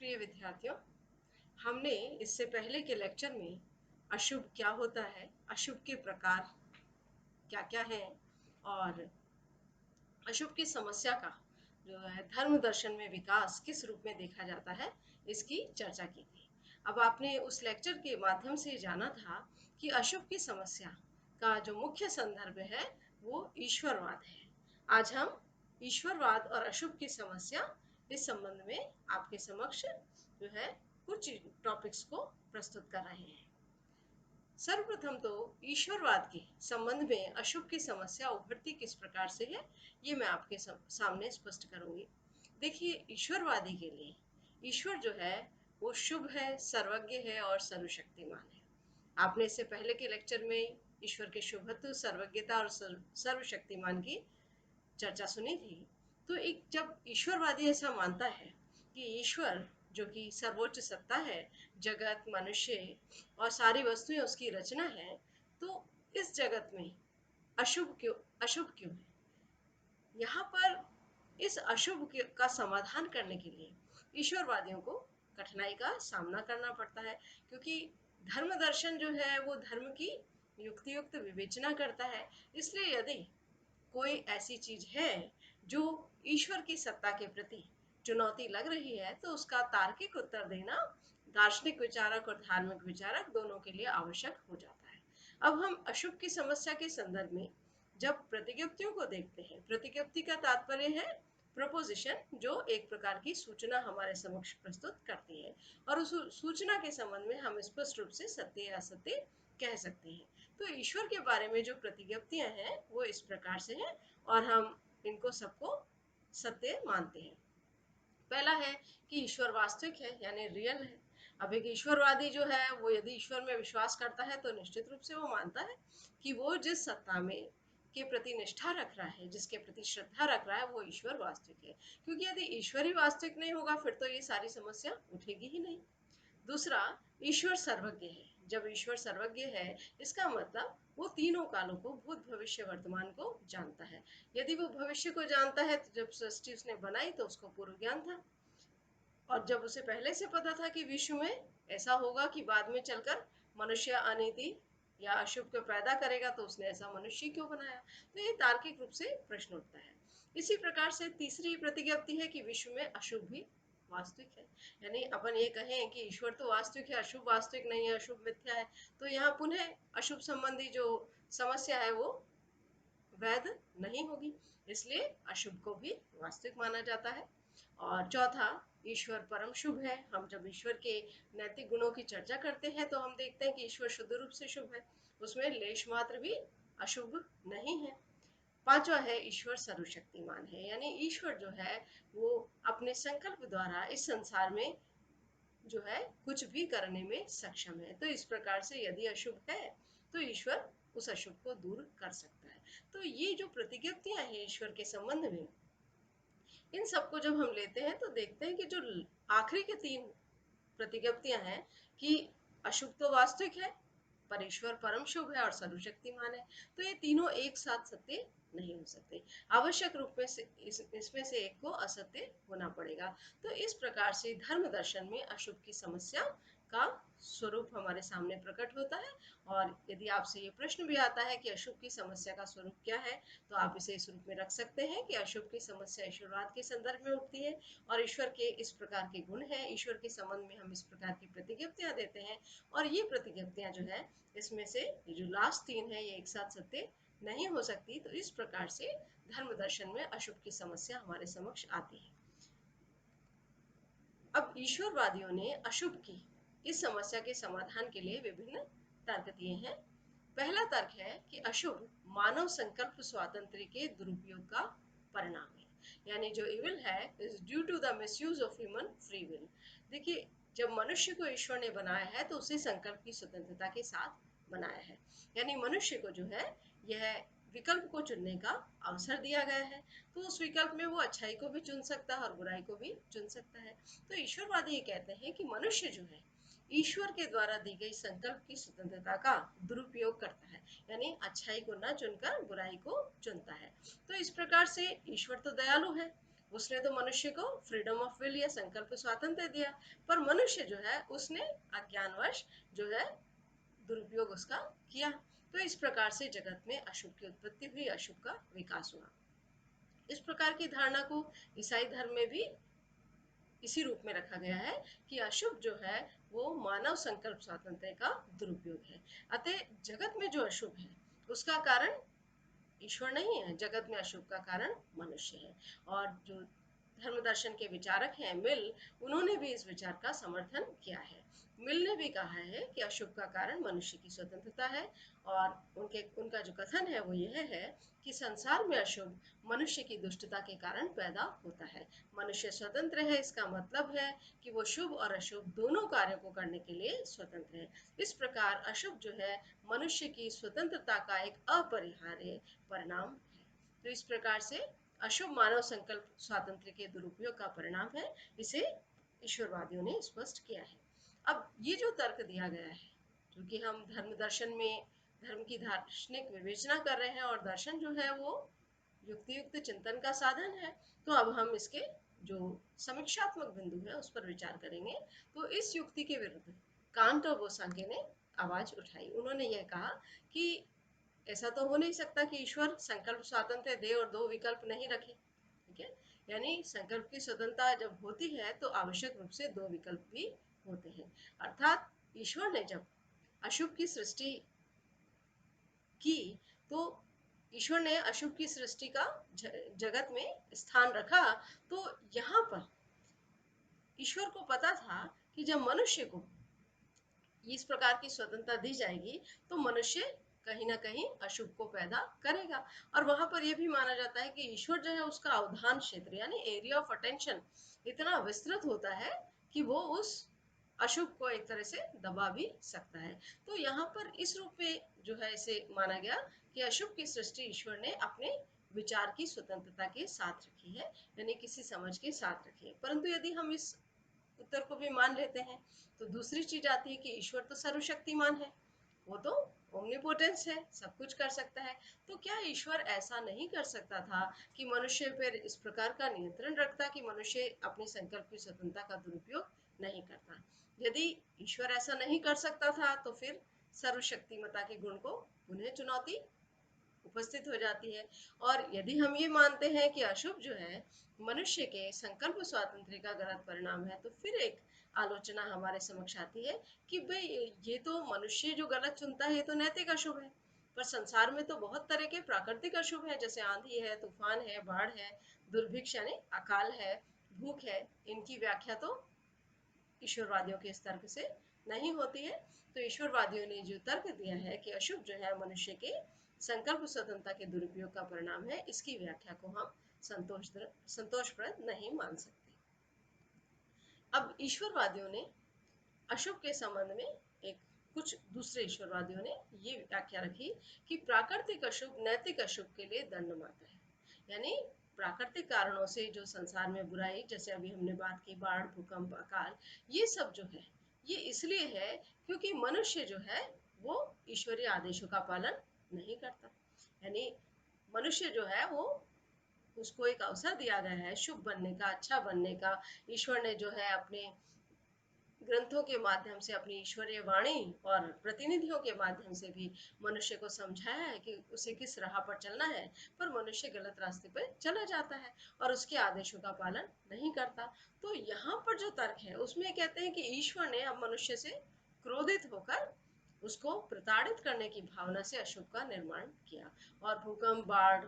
प्रिय विद्यार्थियों, हमने इससे पहले के लेक्चर में अशुभ क्या होता है, अशुभ के प्रकार क्या क्या है और अशुभ की समस्या का जो है धर्म दर्शन में विकास किस रूप में देखा जाता है, इसकी चर्चा की थी। अब आपने उस लेक्चर के माध्यम से जाना था कि अशुभ की समस्या का जो मुख्य संदर्भ है वो ईश्वरवाद है। आज हम ईश्वरवाद और अशुभ की समस्या इस संबंध में आपके समक्ष जो है कुछ टॉपिक्स को प्रस्तुत कर रहे हैं। सर्वप्रथम तो ईश्वरवाद के संबंध में अशुभ की समस्या उभरती किस प्रकार से है, ये मैं आपके सामने स्पष्ट करूंगी। देखिए, ईश्वरवादी के लिए ईश्वर जो है वो शुभ है, सर्वज्ञ है और सर्वशक्तिमान है। आपने इससे पहले के लेक्चर में ईश्वर के शुभत्व, सर्वज्ञता और सर्वशक्तिमान की चर्चा सुनी थी। तो एक जब ईश्वरवादी ऐसा मानता है कि ईश्वर जो कि सर्वोच्च सत्ता है, जगत, मनुष्य और सारी वस्तुएं उसकी रचना है, तो इस जगत में अशुभ क्यों है? यहाँ पर इस अशुभ का समाधान करने के लिए ईश्वरवादियों को कठिनाई का सामना करना पड़ता है, क्योंकि धर्म दर्शन जो है वो धर्म की युक्तियुक्त विवेचना करता है। इसलिए यदि कोई ऐसी चीज है जो ईश्वर की सत्ता के प्रति चुनौती लग रही है, तो उसका तार्किक उत्तर देना दार्शनिक विचारक और धार्मिक विचारक दोनों के लिए आवश्यक हो जाता है। अब हम अशुभ की समस्या के संदर्भ में जब प्रतिज्ञप्तियों को देखते हैं, प्रतिज्ञप्ति का तात्पर्य है प्रपोजिशन, जो एक प्रकार की सूचना हमारे समक्ष प्रस्तुत करती है और उस सूचना के संबंध में हम स्पष्ट रूप से सत्य या असत्य कह सकते हैं। तो ईश्वर के बारे में जो प्रतिज्ञप्तियां हैं वो इस प्रकार से हैं और हम इनको सबको सत्य मानते हैं। पहला है कि ईश्वर वास्तविक है, यानी रियल है। अब एक ईश्वरवादी जो है वो यदि ईश्वर में विश्वास करता है तो निश्चित रूप से वो मानता है कि वो जिस सत्ता में के प्रति निष्ठा रख रहा है, जिसके प्रति श्रद्धा रख रहा है, वो ईश्वर वास्तविक है। क्योंकि यदि ईश्वर ही वास्तविक नहीं होगा फिर तो ये सारी समस्या उठेगी ही नहीं। दूसरा, ईश्वर सर्वज्ञ है। जब ईश्वर सर्वज्ञ है, इसका मतलब वो तीनों कालों को, भूत भविष्य वर्तमान को जानता है। यदि वो भविष्य को जानता है तो जब सृष्टि उसने बनाई तो उसको पूर्व ज्ञान था, और जब उसे पहले से पता था कि विश्व में ऐसा होगा कि बाद में चलकर मनुष्य अनीति या अशुभ को पैदा करेगा, तो उसने ऐसा मनुष्य क्यों बनाया? तो ये तार्किक रूप से प्रश्न उठता है। इसी प्रकार से तीसरी प्रतिज्ञप्ति है कि विश्व में अशुभ भी वास्तविक है। यानी अपन ये कहें कि ईश्वर तो वास्तविक है, अशुभ वास्तविक नहीं है, अशुभ मिथ्या है, तो यहाँ पुनः अशुभ संबंधी जो समस्या है वो वैध नहीं होगी। इसलिए अशुभ को भी वास्तविक माना जाता है। और चौथा, ईश्वर परम शुभ है। हम जब ईश्वर के नैतिक गुणों की चर्चा करते हैं तो हम देखते हैं कि ईश्वर शुद्ध रूप से शुभ है, उसमें लेश मात्र भी अशुभ नहीं है। पांचवा है, ईश्वर सर्वशक्तिमान है, यानी ईश्वर जो है वो अपने संकल्प द्वारा इस संसार में जो है कुछ भी करने में सक्षम है। तो इस प्रकार से यदि अशुभ है तो ईश्वर उस अशुभ को दूर कर सकता है। तो ये जो प्रतिज्ञप्तियां हैं ईश्वर के संबंध में, इन सबको जब हम लेते हैं तो देखते हैं कि जो आखिरी के तीन प्रतिज्ञप्तियां हैं कि अशुभ तो वास्तविक है, पर ईश्वर परम शुभ है और सर्वशक्तिमान है, तो ये तीनों एक साथ सत्य नहीं हो सकते। आवश्यक रूप में से इसमें से एक को असत्य होना पड़ेगा। तो इस प्रकार से धर्म दर्शन में अशुभ की समस्या का स्वरूप हमारे सामने प्रकट होता है। और यदि आपसे ये प्रश्न भी आता है कि अशुभ की समस्या का स्वरूप क्या है, तो आप इसे इस रूप में रख सकते हैं कि अशुभ की समस्या ईश्वरवाद के संदर्भ में उठती है और ईश्वर के इस प्रकार के गुण हैं, ईश्वर के संबंध में हम इस प्रकार की प्रतिज्ञप्तियां देते हैं, और ये प्रतिज्ञप्तियां जो है इसमें से जो लास्ट तीन है ये एक साथ सत्य नहीं हो सकती। तो इस प्रकार से धर्म दर्शन में अशुभ की समस्या हमारे समक्ष आती है। अब ईश्वरवादियों ने अशुभ की इस समस्या के समाधान के लिए विभिन्न तर्क दिए हैं। पहला तर्क है कि अशुभ मानव संकल्प स्वातंत्र्य के दुरुपयोग का परिणाम है, यानी जो इविल है is due to the misuse of human free will. देखिए, जब मनुष्य को ईश्वर ने बनाया है तो उसे संकल्प की स्वतंत्रता के साथ बनाया है, यानी मनुष्य को जो है यह विकल्प को चुनने का अवसर दिया गया है। तो उस विकल्प में वो अच्छाई को भी चुन सकता है और बुराई को भी चुन सकता है। तो ईश्वरवादी ये कहते हैं कि मनुष्य जो है ईश्वर के द्वारा दी गई संकल्प की स्वतंत्रता का दुरुपयोग करता है, यानी अच्छाई को न चुनकर बुराई को चुनता है। तो इस प्रकार से ईश्वर तो दयालु है, उसने तो मनुष्य को फ्रीडम ऑफ विल या संकल्प स्वातंत्र्य दिया, पर मनुष्य जो है उसने अज्ञानवश जो है दुरुपयोग उसका किया। तो इस प्रकार से जगत में अशुभ की उत्पत्ति हुई, अशुभ का विकास हुआ। इस प्रकार की धारणा को ईसाई धर्म में भी इसी रूप में रखा गया है कि अशुभ जो है वो मानव संकल्प स्वातंत्र्य का दुरुपयोग है। अतः जगत में जो अशुभ है उसका कारण ईश्वर नहीं है, जगत में अशुभ का कारण मनुष्य है। और जो धर्म दर्शन के विचारक हैं मिल, उन्होंने भी इस विचार का समर्थन किया है। मिल ने भी कहा है कि अशुभ का कारण मनुष्य की स्वतंत्रता है, और उनका जो कथन है वो यह है कि संसार में अशुभ मनुष्य की दुष्टता के कारण पैदा होता है। मनुष्य स्वतंत्र है, इसका मतलब है कि वो शुभ और अशुभ दोनों कार्यों को करने के लिए स्वतंत्र है। इस प्रकार अशुभ जो है मनुष्य की स्वतंत्रता का एक अपरिहार्य परिणाम है। तो इस प्रकार से अशुभ मानव संकल्प स्वातंत्र्य के दुरुपयोग का परिणाम है, इसे ईश्वरवादियों ने स्पष्ट किया है। अब ये जो तर्क दिया गया है, क्योंकि हम धर्म दर्शन में धर्म की दार्शनिक विवेचना कर रहे हैं और दर्शन जो है वो युक्ति युक्त चिंतन का साधन है, तो अब हम इसके जो समीक्षात्मक बिंदु है उस पर विचार करेंगे। तो इस युक्ति के विरुद्ध कांट और बोसांके ने आवाज उठाई। उन्होंने यह कहा कि ऐसा तो हो नहीं सकता कि ईश्वर संकल्प स्वातंत्र्य दे और दो विकल्प नहीं रखे। ठीक है, यानी संकल्प की स्वतंत्रता जब होती है तो आवश्यक रूप से दो विकल्प भी होते हैं। अर्थात ईश्वर ने जब अशुभ की सृष्टि की, तो ईश्वर ने अशुभ की सृष्टि का जगत में स्थान रखा। तो यहाँ पर ईश्वर को पता था कि जब मनुष्य को इस प्रकार की स्वतंत्रता दी जाएगी तो मनुष्य कहीं ना कहीं अशुभ को पैदा करेगा। और वहां पर यह भी माना जाता है कि ईश्वर जो है उसका अवधान क्षेत्र यानी एरिया ऑफ अटेंशन इतना विस्तृत होता है कि वो उस अशुभ को एक तरह से दबा भी सकता है। तो यहाँ पर इस रूप में जो है इसे माना गया कि अशुभ की सृष्टि ईश्वर ने अपने विचार की स्वतंत्रता के साथ रखी है, यानी किसी समझ के साथ रखी है। परंतु यदि हम इस उत्तर को भी मान लेते हैं तो दूसरी चीज आती है कि ईश्वर तो सर्वशक्तिमान है, वो तो ओमनीपोटेंस है, सब कुछ कर सकता है। तो क्या ईश्वर ऐसा नहीं कर सकता था कि मनुष्य पर इस प्रकार का नियंत्रण रखता कि मनुष्य अपनी संकल्प की स्वतंत्रता का दुरुपयोग नहीं करता? यदि ईश्वर ऐसा नहीं कर सकता था तो फिर सर्वशक्तिमता के गुण को पुनः चुनौती उपस्थित हो जाती है। और यदि हम ये मानते हैं कि अशुभ जो है मनुष्य के संकल्प स्वातंत्र्य का गलत परिणाम है, तो फिर एक आलोचना हमारे समक्ष आती है कि भाई ये तो मनुष्य जो गलत चुनता है ये तो नैतिक अशुभ है, पर संसार में तो बहुत तरह के प्राकृतिक अशुभ है, जैसे आंधी है, तूफान है, बाढ़ है, दुर्भिक्ष यानी अकाल है, भूख है। इनकी व्याख्या तो ईश्वरवादियों के इस तर्क से नहीं होती है। तो ईश्वरवादियों ने जो तर्क दिया है कि अशुभ जो है मनुष्य के संकल्प स्वतंत्रता के दुरुपयोग का परिणाम है, इसकी व्याख्या को हम संतोषप्रद नहीं मान सकते। अब ईश्वरवादियों ने अशुभ के संबंध में एक कुछ दूसरे ईश्वरवादियों ने ये व्याख्या रखी कि प्राकृतिक अशुभ नैतिक अशुभ के लिए दंड मात्र है। यानी प्राकृतिक कारणों से जो संसार में बुराई, जैसे अभी हमने बात की बाढ़, भूकंप, अकाल, ये सब जो है ये इसलिए है क्योंकि मनुष्य जो है वो ईश्वरीय आदेशों का पालन नहीं करता। यानी मनुष्य जो है वो उसको एक अवसर दिया गया है शुभ बनने का, अच्छा बनने का। ईश्वर ने जो है अपने ग्रंथों के माध्यम से, अपनी ईश्वरीय वाणी और प्रतिनिधियों के माध्यम से भी मनुष्य को समझाया है कि उसे किस राह पर चलना है, पर मनुष्य गलत रास्ते पर चला जाता है और उसके आदेशों का पालन नहीं करता। तो यहाँ पर जो तर्क है उसमें कहते हैं कि ईश्वर ने अब मनुष्य से क्रोधित होकर उसको प्रताड़ित करने की भावना से अशुभ का निर्माण किया, और भूकंप, बाढ़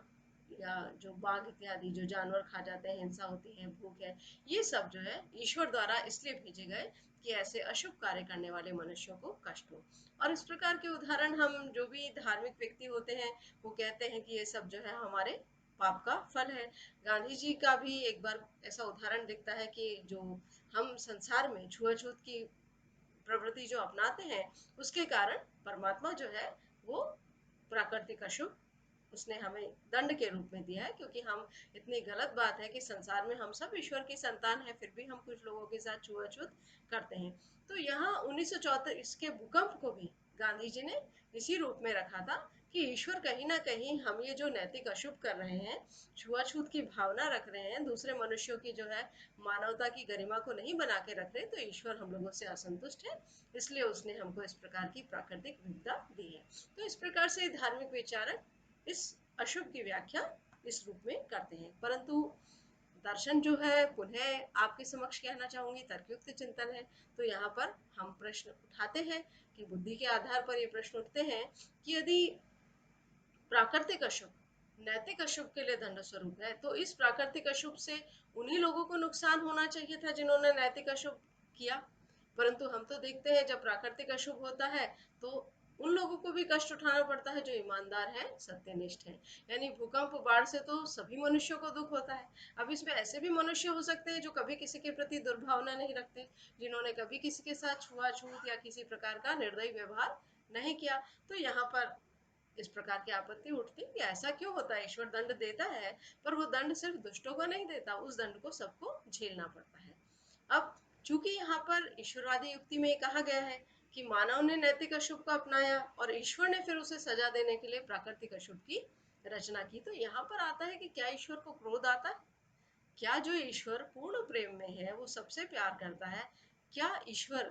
या जो बाघ इत्यादि जो जानवर खा जाते हैं, हिंसा होती है, भूख है, ये सब जो है ईश्वर द्वारा इसलिए भेजे गए कि ऐसे अशुभ कार्य करने वाले मनुष्यों को कष्ट हो। और इस प्रकार के उदाहरण हम जो भी धार्मिक व्यक्ति होते हैं वो कहते हैं कि ये सब जो है हमारे पाप का फल है। गांधी जी का भी एक बार ऐसा उदाहरण दिखता है कि जो हम संसार में छुआछूत की प्रवृत्ति जो अपनाते हैं उसके कारण परमात्मा जो है वो प्राकृतिक अशुभ उसने हमें दंड के रूप में दिया है, क्योंकि हम इतनी गलत बात है कि संसार में हम सब ईश्वर की संतान है, फिर भी हम कुछ लोगों के साथ छुआछूत करते हैं। तो यहाँ 1934 इसके भूकंप को भी गांधी जी ने इसी रूप में रखा था कि ईश्वर कहीं ना कहीं हम ये जो नैतिक अशुभ कर रहे हैं, छुआछूत की भावना रख रहे हैं, दूसरे मनुष्यों की जो है मानवता की गरिमा को नहीं बना के रख रहे, तो ईश्वर हम लोगों से असंतुष्ट है, इसलिए उसने हमको इस प्रकार की प्राकृतिक विपदा दी है। तो इस प्रकार से धार्मिक विचारक इस अशुभ की व्याख्या इस रूप में करते हैं। परंतु दर्शन जो है, पुनः आपके समक्ष कहना चाहूंगी, तर्कयुक्त चिंतन है। तो यहाँ पर हम प्रश्न उठाते हैं कि बुद्धि के आधार पर ये प्रश्न उठते हैं कि यदि प्राकृतिक अशुभ नैतिक अशुभ के लिए दंड स्वरूप है, तो इस प्राकृतिक अशुभ से उन्हीं लोगों को नुकसान होना चाहिए था जिन्होंने नैतिक अशुभ किया। परंतु हम तो देखते हैं जब प्राकृतिक अशुभ होता है तो उन लोगों को भी कष्ट उठाना पड़ता है जो ईमानदार है, सत्यनिष्ठ है। यानी भूकंप बाढ़ से तो सभी मनुष्यों को दुख होता है। अब इसमें ऐसे भी मनुष्य हो सकते हैं जो कभी किसी के प्रति दुर्भावना नहीं रखते, जिन्होंने कभी किसी के साथ छुआछूत या किसी प्रकार का निर्दयी व्यवहार नहीं किया। तो यहाँ पर इस प्रकार की आपत्ति उठती कि ऐसा क्यों होता है, ईश्वर दंड देता है पर वो दंड सिर्फ दुष्टों को नहीं देता, उस दंड को सबको झेलना पड़ता है। अब चूंकि यहाँ पर ईश्वरवादी युक्ति में कहा गया है कि मानव ने नैतिक अशुभ को अपनाया और ईश्वर ने फिर उसे सजा देने के लिए प्राकृतिक अशुभ की रचना की, तो यहाँ पर आता है कि क्या ईश्वर को क्रोध आता है? क्या जो ईश्वर पूर्ण प्रेम में है, वो सबसे प्यार करता है, क्या ईश्वर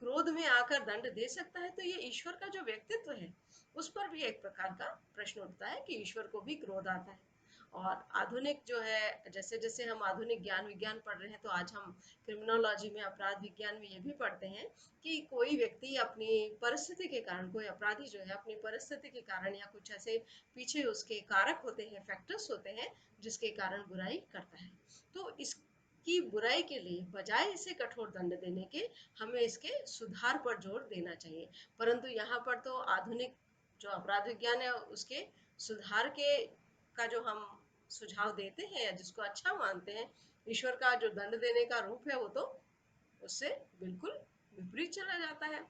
क्रोध में आकर दंड दे सकता है? तो ये ईश्वर का जो व्यक्तित्व है उस पर भी एक प्रकार का प्रश्न उठता है कि ईश्वर को भी क्रोध आता है। और आधुनिक जो है, जैसे जैसे हम आधुनिक ज्ञान विज्ञान पढ़ रहे हैं, तो आज हम क्रिमिनोलॉजी में, अपराध विज्ञान में ये भी पढ़ते हैं कि कोई व्यक्ति अपनी परिस्थिति के कारण, कोई अपराधी जो है अपनी परिस्थिति के कारण या कुछ ऐसे पीछे उसके कारक होते हैं, फैक्टर्स होते हैं जिसके कारण बुराई करता है। तो इसकी बुराई के लिए बजाय इसे कठोर दंड देने के, हमें इसके सुधार पर जोर देना चाहिए। परंतु यहाँ पर तो आधुनिक जो अपराध विज्ञान है उसके सुधार के का जो हम सुझाव देते हैं या जिसको अच्छा मानते हैं, ईश्वर का जो दंड देने का रूप है वो तो उससे बिल्कुल विपरीत चला जाता है।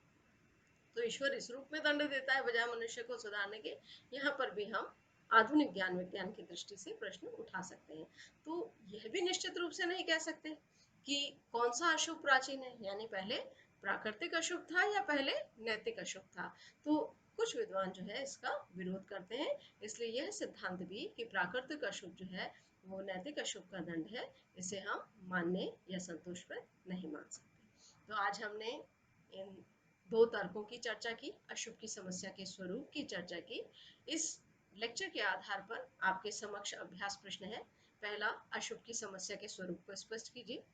तो ईश्वर इस रूप में दंड देता है बजाय मनुष्य को सुधारने के। यहाँ पर भी हम आधुनिक ज्ञान विज्ञान की दृष्टि से प्रश्न उठा सकते हैं। तो यह भी निश्चित रूप से नहीं कह सकते कि कौन सा अशुभ प्राचीन है, यानी पहले प्राकृतिक अशुभ था या पहले नैतिक अशुभ था। तो कुछ विद्वान जो है इसका विरोध करते हैं। इसलिए यह सिद्धांत भी कि प्राकृतिक अशुभ जो है वो नैतिक अशुभ का दंड है, इसे हम मानने या संतोष पर नहीं मान सकते। तो आज हमने इन दो तर्कों की चर्चा की, अशुभ की समस्या के स्वरूप की चर्चा की। इस लेक्चर के आधार पर आपके समक्ष अभ्यास प्रश्न है। पहला, अशुभ की समस्या के स्वरूप को स्पष्ट कीजिए।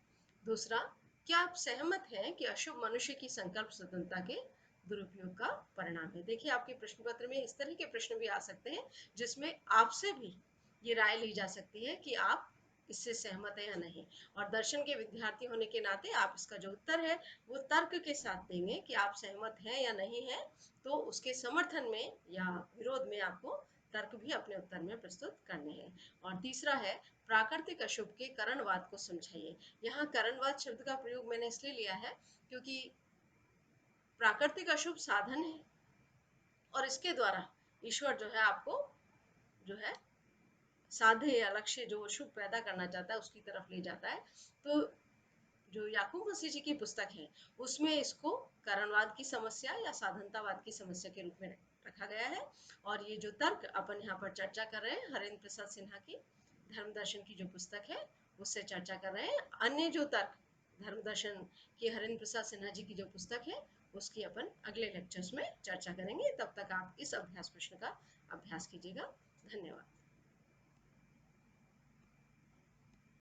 दूसरा, क्या आप सहमत हैं कि अशुभ मनुष्य की संकल्प स्वतंत्रता के दुरुपयोग का परिणाम है? देखिए, आपके प्रश्न पत्र में इस तरह के प्रश्न भी आ सकते हैं जिसमें आपसे भी ये राय ली जा सकती है कि आप इससे सहमत है या नहीं। और दर्शन के विद्यार्थी होने के नाते आप इसका जो उत्तर है वो तर्क के साथ देंगे कि आप सहमत हैं या नहीं है। तो उसके समर्थन में या विरोध में आपको तर्क भी अपने उत्तर में प्रस्तुत करने हैं। और तीसरा है, प्राकृतिक अशुभ के करणवाद को समझाइए। यहाँ करणवाद शब्द का प्रयोग मैंने इसलिए लिया है क्योंकि प्राकृतिक अशुभ साधन है और इसके द्वारा ईश्वर जो है आपको जो है साधे या लक्ष्य जो शुभ पैदा करना चाहता है उसकी तरफ ले जाता है। तो जो याकूब मसीह जी की पुस्तक है उसमें इसको करणवाद की समस्या या साधनतावाद की समस्या के रूप में रखा गया है। और ये जो तर्क अपन यहाँ पर चर्चा कर रहे हैं, हरेंद्र प्रसाद सिन्हा की धर्म दर्शन की जो पुस्तक है उससे चर्चा कर रहे हैं। अन्य जो तर्क धर्म दर्शन की हरेंद्र प्रसाद सिन्हा जी की जो पुस्तक है उसकी अपन अगले लेक्चर्स में चर्चा करेंगे। तब तक आप इस अभ्यास प्रश्न का अभ्यास कीजिएगा। धन्यवाद।